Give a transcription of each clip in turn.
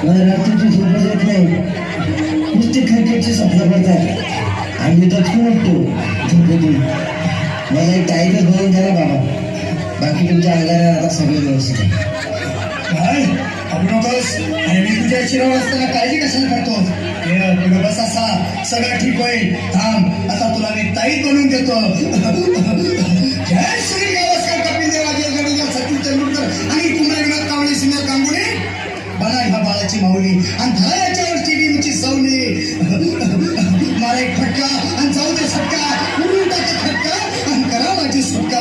मला रात्रीची झोपच येत नाही. नुसते क्रिकेटची स्वप्न पडतात आणि मी दचकून उठतो झोपेतून. मला एक टाईमच बनवून द्या ना बाबा. बाकी तुमच्या अंगाला आता सगळं व्यवस्थित आहे. काय आपण नकोस. आणि मी तुझ्या शिरावर असताना काळजी कशाला करतो. पुढे बस असा सगळं ठीक होईल. थांब आता तुला मी ताईत बनवून देतो. जय श्री गावस्कर, कपिल देव, राजेश गणेश, सचिन तेंडुलकर आणि कुंभलगड कावळे सिंगर कांगुणे बना ह्या बाळाची माऊली आणि धरा याच्यावरची टीमची सवली. मला एक फटका आणि जाऊ दे सटका. उडून टाका फटका आणि करा माझी सुटका.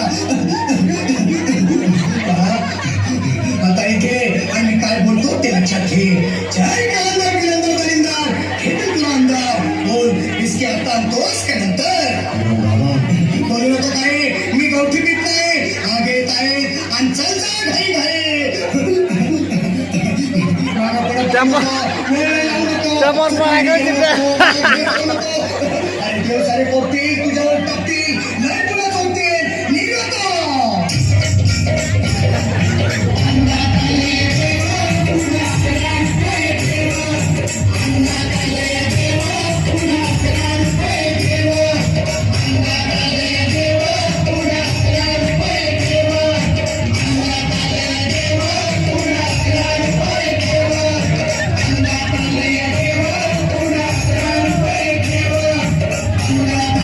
आता इथे आणि मी काय बोलतो ते लक्षात घे. जय कलंदर विलंदर दलिंदर हे तुला अंदाज बोल. इसके आता आणतोस का नंतर बोलू नको काय. मी गवठी पीत नाही. आगे येत आहे आणि चल जा घाई घाई. अरे देव सारे पोटी तुझ्यावर टाकतील.